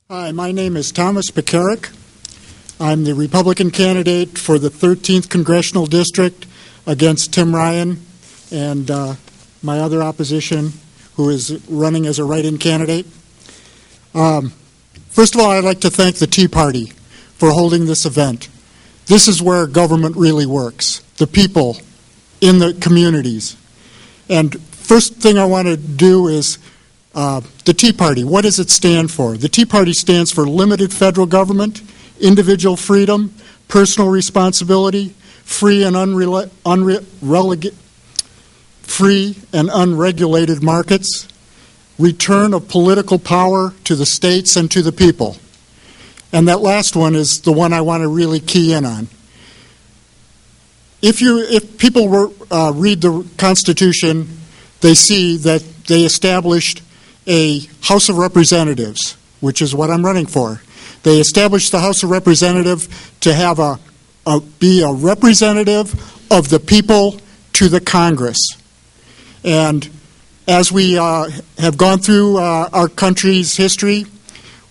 Hi, my name is Thomas Pekarek. I'm the Republican candidate for the 13th Congressional District against Tim Ryan and my other opposition, who is running as a write-in candidate. First of all, I'd like to thank the Tea Party for holding this event. This is where government really works, the people in the communities. And first thing I want to do is the Tea Party. What does it stand for? The Tea Party stands for limited federal government, individual freedom, personal responsibility, free and unregulated markets, return of political power to the states and to the people. And that last one is the one I want to really key in on. If people read the Constitution, they see that they established a House of Representatives, which is what I'm running for. They established the House of Representatives to have be a representative of the people to the Congress. And as we have gone through our country's history,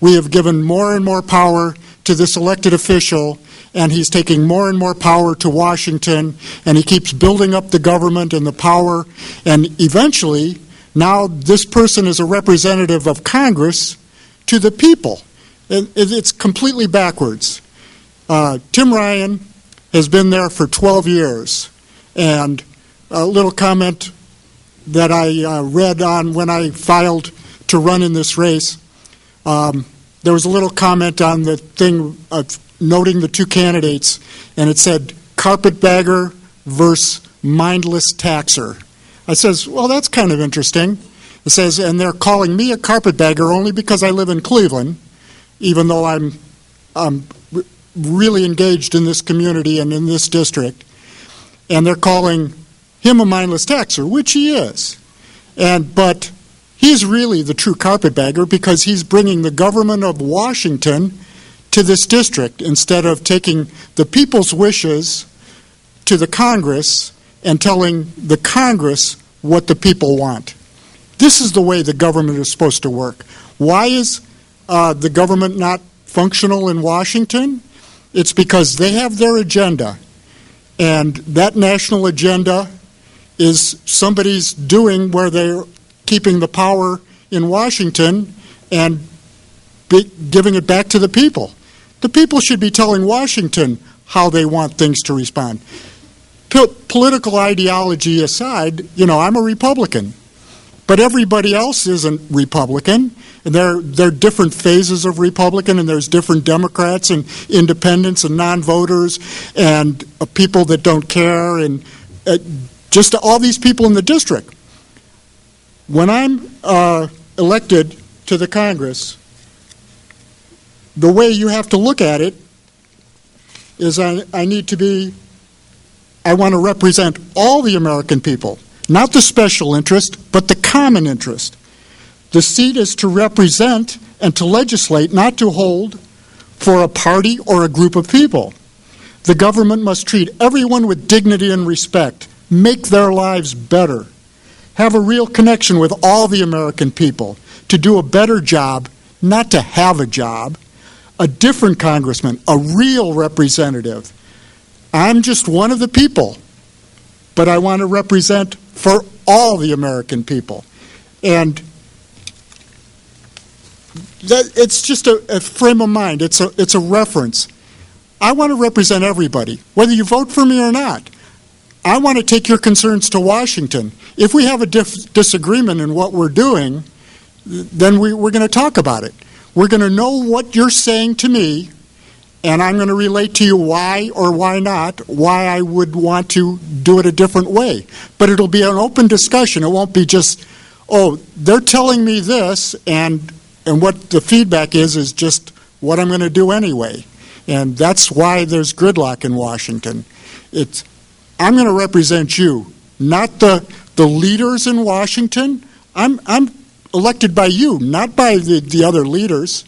we have given more and more power to this elected official, and he's taking more and more power to Washington, and he keeps building up the government and the power, and eventually, now this person is a representative of Congress to the people. It's completely backwards. Tim Ryan has been there for 12 years, and a little comment that I read on when I filed to run in this race, there was a little comment on the thing noting the two candidates, and it said carpetbagger versus mindless taxer. I says, well, that's kind of interesting. It says, and they're calling me a carpetbagger only because I live in Cleveland, even though I'm really engaged in this community and in this district. And they're calling him a mindless taxer, which he is. But he's really the true carpetbagger because he's bringing the government of Washington to this district instead of taking the people's wishes to the Congress and telling the Congress what the people want. This is the way the government is supposed to work. Why is the government not functional in Washington? It's because they have their agenda, and that national agenda is somebody's doing where they're keeping the power in Washington and giving it back to the people. The people should be telling Washington how they want things to respond. Political ideology aside, I'm a Republican, but everybody else isn't Republican. And there are different phases of Republican, and there's different Democrats and independents and non-voters and people that don't care, and just all these people in the district. When I'm elected to the Congress, the way you have to look at it is I want to represent all the American people, not the special interest, but the common interest. The seat is to represent and to legislate, not to hold for a party or a group of people. The government must treat everyone with dignity and respect, make their lives better, have a real connection with all the American people, to do a better job, not to have a job, a different congressman, a real representative. I'm just one of the people, but I want to represent for all the American people. And it's just a frame of mind. It's a reference. I want to represent everybody, whether you vote for me or not. I want to take your concerns to Washington. If we have a disagreement in what we're doing, then we're going to talk about it. We're going to know what you're saying to me, and I'm going to relate to you why or why not, why I would want to do it a different way. But it'll be an open discussion. It won't be just, oh, they're telling me this, and what the feedback is just what I'm going to do anyway. And that's why there's gridlock in Washington. I'm going to represent you, not the leaders in Washington. I'm elected by you, not by the other leaders.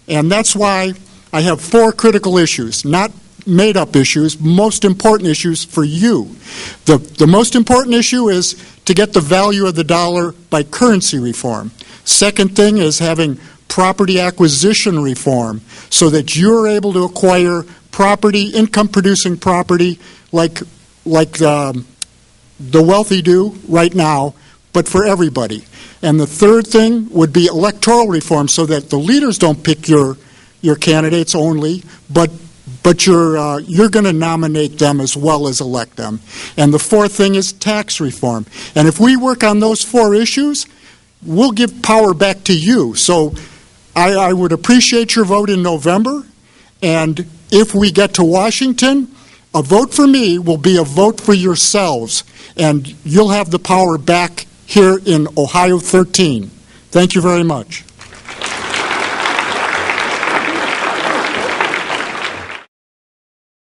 And that's why I have 4 critical issues, not made-up issues, most important issues for you. The most important issue is to get the value of the dollar by currency reform. Second thing is having property acquisition reform so that you're able to acquire property, income-producing property, like the wealthy do right now, but for everybody. And the third thing would be electoral reform so that the leaders don't pick your candidates only, but you're going to nominate them as well as elect them. And the fourth thing is tax reform. And if we work on those four issues, we'll give power back to you. So I would appreciate your vote in November. And if we get to Washington, a vote for me will be a vote for yourselves. And you'll have the power back here in Ohio 13. Thank you very much.